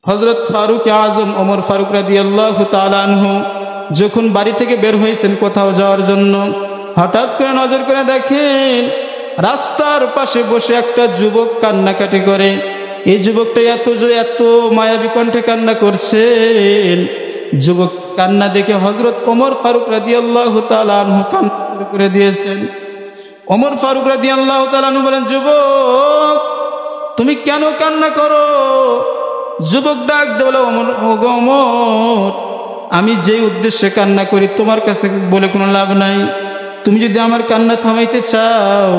হযরত ফারুক আজম ওমর ফারুক রাদিয়াল্লাহু তাআলা আনহু যখন বাড়ি থেকে বের হয়েছেন কোথাও যাওয়ার জন্য, হঠাৎ করে নজর করে দেখেন রাস্তার পাশে বসে একটা যুবক কান্নাকাটি করে। এই যুবকটা এত মায়াবী কণ্ঠে কান্না করছেন। যুবক কান্না দেখে হযরত ওমর ফারুক রাদিয়াল্লাহু তাআলা আনহু কান্না শুরু করে দিয়েছেন। ওমর ফারুক রাদিয়াল্লাহু তাআলা আনহু বলেন, যুবক তুমি কেন কান্না করো? যুবক ডাক দিয়ে বলে, ওমর আমি যে উদ্দেশ্যে কান্না করি তোমার কাছে বলে কোনো লাভ নাই। তুমি যদি আমার কান্না থামাইতে চাও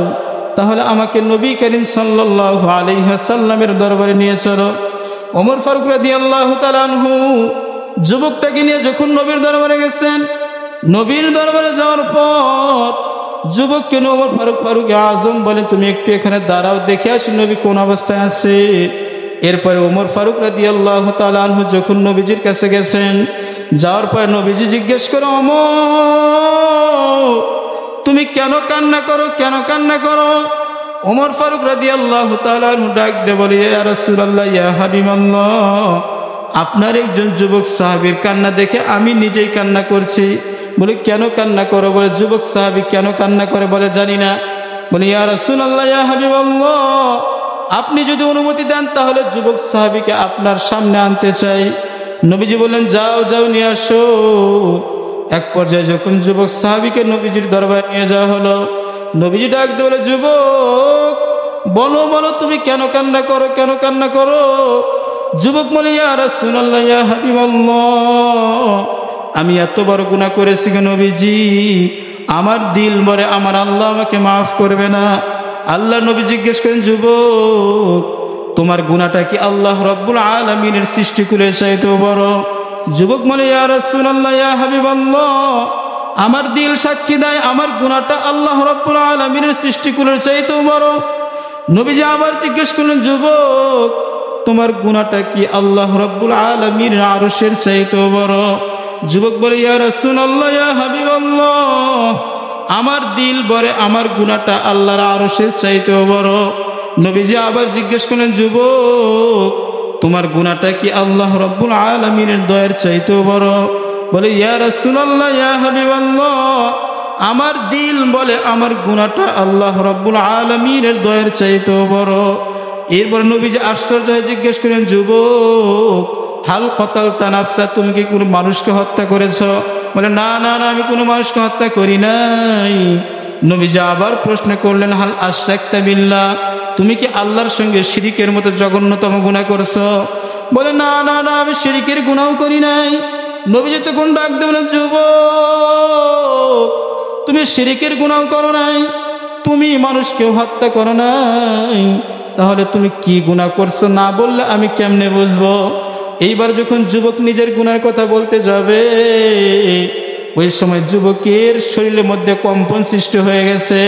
তাহলে আমাকে নবী করিম সাল্লাল্লাহু আলাইহি ওয়াসাল্লামের দরবারে নিয়ে চলো। ওমর ফারুক রাদিয়াল্লাহু তাআলা আনহু যুবকটাকে নিয়ে যখন নবীর দরবারে গেছেন, নবীর দরবারে যাওয়ার পর যুবককে ওমর ফারুক আজম বলেন, তুমি একটু এখানে দাঁড়াও, দেখে আসি নবী কোন অবস্থায় আছে। এরপরে ওমর ফারুক রাদিয়াল্লাহু তাআলা আনহু যখন নবীজির কাছে গেছেন, যাওয়ার পর নবীজি জিজ্ঞেস করে, ওমর তুমি কেন কান্না করো, কেন কান্না করো? ওমর ফারুক রাদিয়াল্লাহু তাআলা আনহু ডাক দিয়ে বলে, ইয়া রাসূলুল্লাহ, ইয়া হাবিবাল্লাহ, আপনার একজন যুবক সাহাবীর কান্না দেখে আমি নিজেই কান্না করছি। বলে কেন কান্না করো? বলে যুবক সাহাবী কেন কান্না করে বলে জানি না। বলে ইয়া রাসূলুল্লাহ, ইয়া হাবিবাল্লাহ, আপনি যদি অনুমতি দেন তাহলে যুবক সাহাবীকে আপনার সামনে আনতে চাই। নবীজি বললেন, যাও যাও নিয়ে আসো। এক পর্যায়ে যখন যুবক সাহাবীকে নবীজির দরবারে নিয়ে যাওয়া হলো, নবীজি ডাক দিয়ে বলে, যুবক বলো বলো তুমি কেন কান্না করো, কেন কান্না করো? যুবক বলে, ইয়া রাসূলুল্লাহ, ইয়া হাবিবাল্লাহ, আমি এত বড় গুনাহ করেছি গো নবীজি, আমার দিল মরে আমার আল্লাহ আমাকে মাফ করবে না। আল্লাহ নবী জিজ্ঞেস করেন, যুবক তোমার গুনাহটা কি আল্লাহ রাব্বুল আলামিনের সৃষ্টিকুলের চাইতেও বড়? যুবক বলে, ইয়া রাসূলুল্লাহ, ইয়া হাবিবাল্লাহ, আমার দিল সাক্ষী দেয় আমার গুনাহটা আল্লাহ রাব্বুল আলামিনের সৃষ্টিকুলের চাইতেও বড়। নবীজি আবার জিজ্ঞেস করলেন, যুবক তোমার গুনাহটা কি আল্লাহ রাব্বুল আলামিনের আরশের চাইতেও বড়? যুবক বলে, ইয়া রাসূলুল্লাহ, ইয়া হাবিবাল্লাহ, আমার দিল বলে আমার গুনাহটা আল্লাহর আরশের চাইতেও বড়। নবীজি আবার জিজ্ঞেস করলেন, যুবক তোমার গুনাহটা কি আল্লাহ রাব্বুল আলামিনের দয়ার চাইতেও বড়? বলে, ইয়া রাসূলুল্লাহ, ইয়া হাবিবাল্লাহ, আমার দিল বলে আমার গুনাহটা আল্লাহ রাব্বুল আলামিনের দয়ার চাইতেও বড়। এরপর নবীজি আশ্চর্য হয়ে জিজ্ঞেস করেন, যুবক হাল কতালতা নাফসা, তুমি কি কোনো মানুষকে হত্যা করেছো? বলে, না না না, আমি কোনো মানুষকে হত্যা করি নাই। নবীজি আবার প্রশ্ন করলেন, হাল আশরাকতা বিল্লাহ, তুমি কি আল্লাহর সঙ্গে শিরিকের মতো জঘন্যতম গুনাহ করছো? বলে, না না না, আমি শিরিকের গুনাহও করি নাই। নবীজি তখন ডাক দিয়ে বলেন, যুবক তুমি শিরিকের গুনাহ করো নাই, তুমি মানুষকেও হত্যা করো নাই, তাহলে তুমি কি গুনাহ করছো না বললে আমি কেমনে বুঝবো? এইবার যখন যুবক নিজের গুনার কথা বলতে যাবে, ওই সময় যুবকের শরীরের মধ্যে কম্পন সৃষ্টি হয়ে গেছে।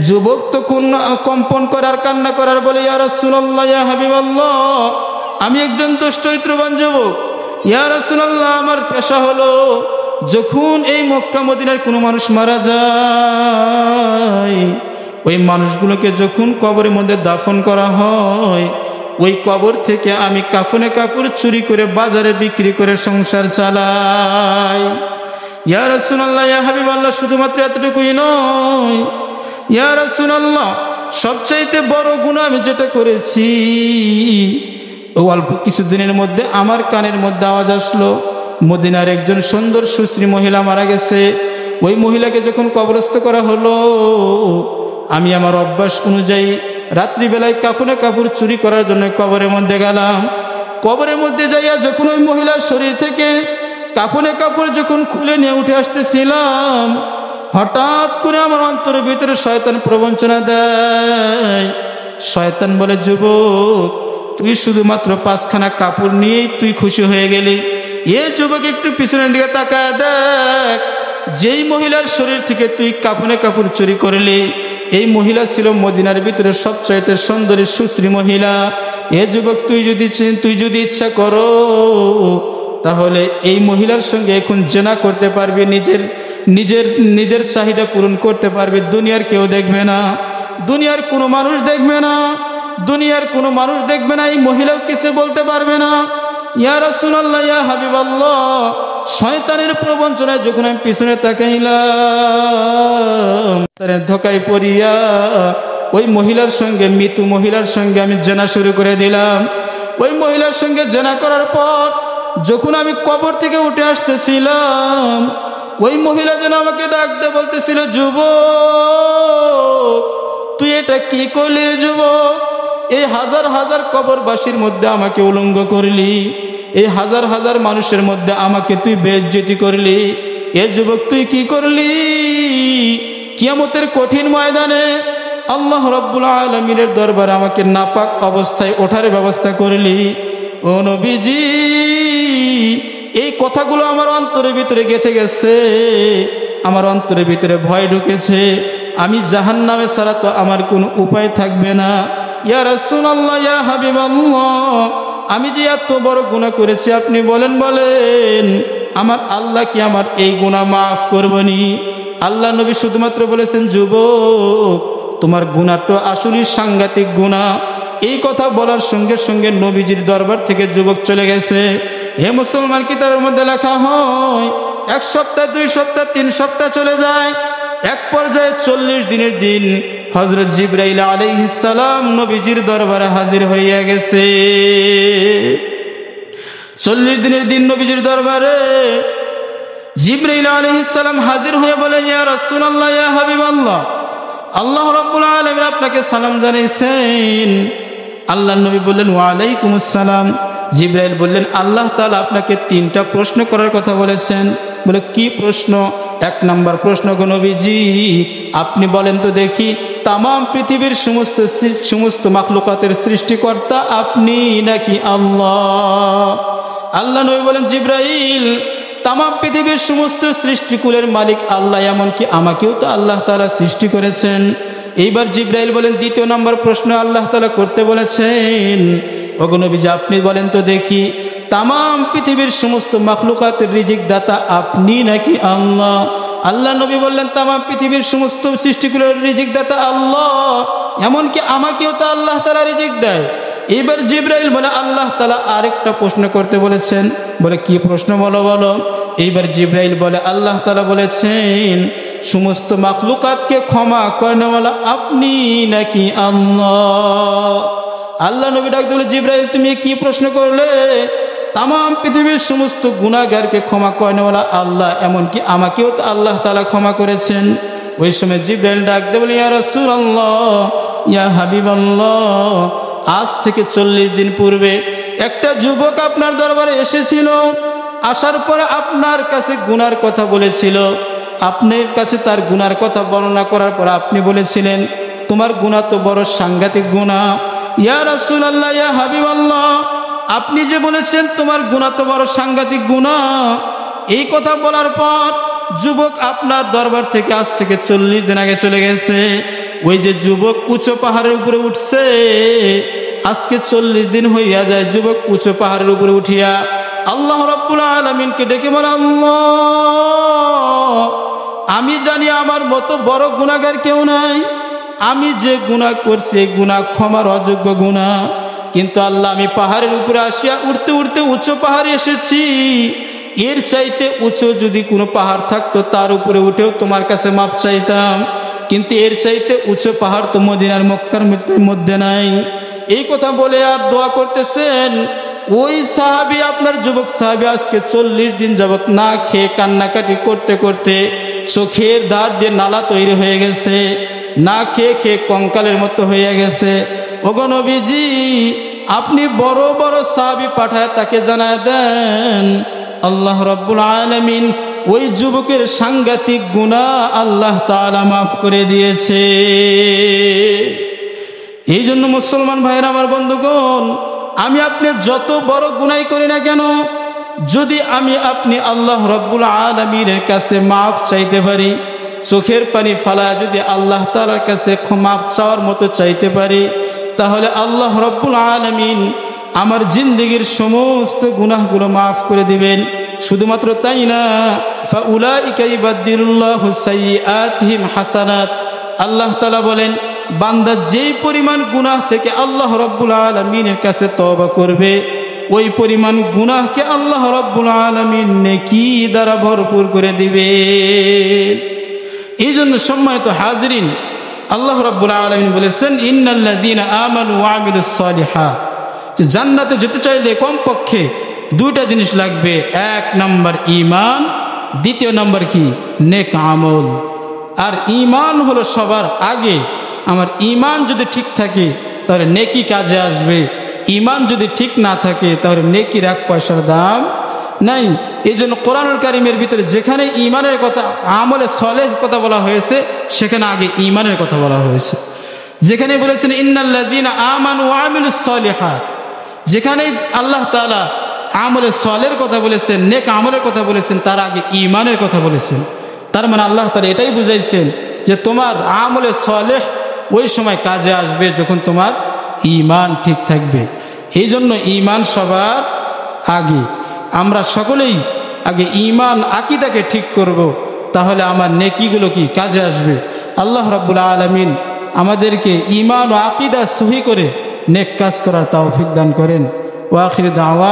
যুবক তখন কম্পন করার কান্না করার বলে, ইয়া রাসূলুল্লাহ, ইয়া হাবিবাল্লাহ, আমি একজন দুশ্চরিত্রবান যুবক। ইয়া রাসূলুল্লাহ, আমার পেশা হলো যখন এই মক্কা মদিনার কোনো মানুষ মারা যায়, ওই মানুষগুলোকে যখন কবরের মধ্যে দাফন করা হয়, ওই কবর থেকে আমি কাফনে কাপড় চুরি করে বাজারে বিক্রি করে সংসার চালাই। ইয়া রাসূলুল্লাহ, ইয়া হাবিবাল্লাহ, শুধুমাত্র এতটুকুই নয়, ইয়া রাসূলুল্লাহ, সবচাইতে বড় গুনাহ আমি যেটা করেছি, অল্প কিছুদিনের মধ্যে আমার কানের মধ্যে আওয়াজ আসলো মদিনার একজন সুন্দর সুশ্রী মহিলা মারা গেছে। ওই মহিলাকে যখন কবরস্থ করা হলো, আমি আমার অভ্যাস অনুযায়ী রাত্রিবেলায় কাফনে কাপড় চুরি করার জন্য কবরের মধ্যে গেলাম। কবরের মধ্যে যাইয়া যখন ওই মহিলার শরীর থেকে কাফনে কাপড় যখন খুলে নিয়ে উঠে আসতেছিলাম, হঠাৎ করে আমার অন্তরের ভিতরে শয়তান প্রবঞ্চনা দেয়। শয়তান বলে, যুবক তুই শুধুমাত্র 5খানা কাপড় নিয়েই তুই খুশি হয়ে গেলি। এ যুবক একটু পিছনের দিকে তাকায় দেখ, যেই মহিলার শরীর থেকে তুই কাফনে কাপড় চুরি করলি, এই মহিলা ছিল মদিনার ভিতরে সবচাইতে সুন্দরী সুশ্রী মহিলা। এ যুবক তুই যদি ইচ্ছা করো তাহলে এই মহিলার সঙ্গে এখন জেনা করতে পারবি, নিজের চাহিদা পূরণ করতে পারবি। দুনিয়ার কেউ দেখবে না, দুনিয়ার কোনো মানুষ দেখবে না, দুনিয়ার কোনো মানুষ দেখবে না, এই মহিলাও কিছু বলতে পারবে না। ইয়া রাসূলুল্লাহ, ইয়া হাবিবাল্লাহ, শয়তানের প্রবঞ্চনায় যখন আমি পিছনে তাকাইলাম, তার ধোকায় পড়িয়া ওই মহিলার সঙ্গে, মৃত্যু মহিলার সঙ্গে আমি জেনা শুরু করে দিলাম। ওই মহিলার সঙ্গে জেনা করার পর যখন আমি কবর থেকে উঠে আসতেছিলাম, ওই মহিলা যেন আমাকে ডাক দিয়ে বলতেছিল, যুবক, তুই এটা কি করলি রে যুবক? এই হাজার হাজার কবরবাসীর মধ্যে আমাকে উলঙ্গ করলি, এই হাজার হাজার মানুষের মধ্যে আমাকে তুই বেইজ্জতি করলি। এ যুবক, তুই কি করলি? কিয়ামতের কঠিন ময়দানে আল্লাহ রাব্বুল আলামিনের দরবারে আমাকে নাপাক অবস্থায় ওঠার ব্যবস্থা করলি। ও নবীজি, এই কথাগুলো আমার অন্তরের ভিতরে গেঁথে গেছে, আমার অন্তরের ভিতরে ভয় ঢুকেছে। আমি জাহান্নামে ছাড়া তো আমার কোনো উপায় থাকবে না। ইয়া রাসূলুল্লাহ, ইয়া হাবিবাল্লাহ, আমি যে এত বড় গুনাহ করেছি, আপনি বলেন আমার আল্লাহ কি আমার এই গুনাহ মাফ করবেনি? আল্লাহ নবী শুধুমাত্র বলেছেন, যুবক, তোমার গুনাহটা আসলেই সাংঘাতিক গুনাহ। এই কথা বলার সঙ্গে সঙ্গে নবীজির দরবার থেকে যুবক চলে গেছে। হে মুসলমান, কিতাবের মধ্যে লেখা হয় 1 সপ্তাহ, 2 সপ্তাহ, 3 সপ্তাহ চলে যায়। এক পর্যায়ে 40 দিনের দিন হযরত জিবরাইল আলাইহিস সালাম নবীজির দরবারে হাজির হইয়া গেছে। 40 দিনের দিন নবীজির দরবারে জিবরাইল আলাইহিস সালাম হাজির হয়ে বলে, ইয়া রাসূলুল্লাহ, ইয়া হাবিবাল্লাহ, আল্লাহ রাব্বুল আলামিন আপনাকে সালাম জানাইছেন। আল্লাহর নবী বললেন, ওয়া আলাইকুমুস সালাম। জিবরাইল বললেন, আল্লাহ তাআলা আপনাকে 3টা প্রশ্ন করার কথা বলেছেন। বলে, কি প্রশ্ন? 1 নম্বর প্রশ্ন, গো নবীজি, আপনি বলেন তো দেখি, তাম পৃথিবীর সমস্ত মাখলুকাতের সৃষ্টিকর্তা আপনি নাকি আল্লাহ? আল্লাহ নবী বলেন, জিবরাইল, তাম পৃথিবীর সমস্ত সৃষ্টিকুলের মালিক আল্লাহ, এমনকি আমাকেও তো আল্লাহ তাআলা সৃষ্টি করেছেন। এইবার জিবরাইল বলেন, 2 নম্বর প্রশ্ন আল্লাহ তাআলা করতে বলেছেন, ওগো নবীজি, আপনি বলেন তো দেখি, তাম পৃথিবীর সমস্ত মাখলুকাতের রিজিক দাতা আপনি নাকি আল্লাহ? আল্লাহ নবী বললেন, তাম পৃথিবীর সমস্ত সৃষ্টিকুলের রিজিক দাতা আল্লাহ, এমনকি আমাকেও তো আল্লাহ তাআলা রিজিক দেয়। এবার জিবরাইল বলে, আল্লাহ তাআলা আরেকটা প্রশ্ন করতে বলেছেন। বলে, কি প্রশ্ন? বলো। এইবার জিবরাইল বলে, আল্লাহ তাআলা বলেছেন, সমস্ত মাখলুকাতকে ক্ষমা করেনওয়ালা আপনি নাকি আল্লাহ? আল্লাহ নবী ডাক বলে, জিবরাইল, তুমি কি প্রশ্ন করলে? তাম পৃথিবীর সমস্ত গুনাহগারকে ক্ষমা করেনওয়ালা আল্লাহ, এমনকি আমাকেও তো আল্লাহ তাআলা ক্ষমা করেছেন। ওই সময় জিবরাইল ডাক দিয়ে বলে, ইয়া রাসূলুল্লাহ, ইয়া হাবিবাল্লাহ, আজ থেকে 40 দিন পূর্বে একটা যুবক আপনার দরবারে এসেছিল। আসার পরে আপনার কাছে গুনার কথা বলেছিল। আপনার কাছে তার গুনার কথা বর্ণনা করার পর আপনি বলেছিলেন, তোমার গুনাহ তো বড় সাংঘাতিক গুনাহ। ইয়া রাসূলুল্লাহ, ইয়া হাবিবাল্লাহ, আপনি যে বলেছেন তোমার গুনাহ তো বড় সাংঘাতিক গুনাহ, এই কথা বলার পর যুবক আপনার দরবার থেকে আজ থেকে 40 দিন আগে চলে গেছে। ওই যে যুবক উঁচু পাহাড়ের উপরে উঠছে, আজকে 40 দিন হইয়া যায়। যুবক উঁচু পাহাড়ের উপরে উঠিয়া আল্লাহ রাব্বুল আলামিনকে ডেকে বলে, আল্লাহ, আমি জানি আমার মতো বড় গুনাহগার কেউ নাই। আমি যে গুনাহ করছি গুনাহ ক্ষমার অযোগ্য গুনাহ, কিন্তু আল্লাহ, আমি পাহাড়ের উপরে আসিয়া উঠতে উঠতে উঁচু পাহাড়ে এসেছি। এর চাইতে উঁচু যদি কোনো পাহাড় থাকতো তার উপরে উঠেও তোমার কাছে মাপ চাইতাম, কিন্তু এর চাইতে উঁচু পাহাড় তো মদিনার মক্কার মধ্যে নাই। এই কথা বলে আর দোয়া করতেছেন। ওই সাহাবী, আপনার যুবক সাহাবী, আজকে 40 দিন যাবত না খেয়ে কান্নাকাটি করতে করতে চোখের ধার দিয়ে নালা তৈরি হয়ে গেছে, না খেয়ে খেয়ে কঙ্কালের মতো হয়ে গেছে। ওগো নবীজি, আপনি বড় বড় সাহাবী পাঠায় তাকে জানায় দেন, আল্লাহ রাব্বুল আলামিন ওই যুবকের সাংঘাতিক গুনাহ আল্লাহ তাআলা মাফ করে দিয়েছে। এই জন্য মুসলমান ভাইরা, আমার বন্ধুগণ, আমি আপনি যত বড় গুনাহ করি না কেন, যদি আপনি আল্লাহ রাব্বুল আলামিনের কাছে মাফ চাইতে পারি, চোখের পানি ফালায় যদি আল্লাহ তাআলার কাছে মাফ চাওয়ার মতো চাইতে পারি, তাহলে আল্লাহ রাব্বুল আলামিন আমার জিন্দেগির সমস্ত গুনাহগুলো মাফ করে দিবেন। শুধুমাত্র তাই না, ফাউলাইকা ইবাদদিলুল্লাহু সাইয়্যাতিহিম হাসানাত। আল্লাহ তাআলা বলেন, বান্দা যেই পরিমাণ গুনাহ থেকে আল্লাহ রাব্বুল আলামিনের কাছে তওবা করবে, ওই পরিমাণ গুনাহকে আল্লাহ রাব্বুল আলামিন নেকি দ্বারা ভরপুর করে দিবে। এই জন্য সম্মানিত হাজিরিন, আল্লাহ রাব্বুল আলামিন বলেছেন ইন্নাল্লাযীনা আমানু ওয়া আমিলুস সালিহাত, যে জান্নাতে যেতে চাইলে কমপক্ষে দুইটা জিনিস লাগবে। এক নাম্বার ঈমান, দ্বিতীয় নাম্বার কি? নেক আমল। আর ঈমান হলো সবার আগে। আমার ঈমান যদি ঠিক থাকে তাহলে নেকি কাজে আসবে। ঈমান যদি ঠিক না থাকে তাহলে নেকির এক পয়সার দাম নাই। এই জন্য কোরআনুল কারীমের ভিতরে যেখানে ঈমানের কথা, আমলে সলেহ কথা বলা হয়েছে, সেখানে আগে ঈমানের কথা বলা হয়েছে। যেখানে বলেছেন ইন্নাল্লাযীনা আমানু ওয়া আমিলুস সালিহাত, যেখানে আল্লাহ তাআলা আমলে সলের কথা বলেছেন, নেক আমলের কথা বলেছেন, তার আগে ঈমানের কথা বলেছেন। তার মানে আল্লাহ তাআলা এটাই বুঝাইছেন যে তোমার আমলে সলেহ ওই সময় কাজে আসবে যখন তোমার ঈমান ঠিক থাকবে। এই জন্য ঈমান সবার আগে। আমরা সকলেই আগে ঈমান আকীদাকে ঠিক করব, তাহলে আমার নেকিগুলো কি কাজে আসবে। আল্লাহ রাব্বুল আলামিন আমাদেরকে ঈমান ও আকীদা সহি করে নেক কাজ করার তৌফিক দান করেন। ওয়া আখিরু দাওয়া।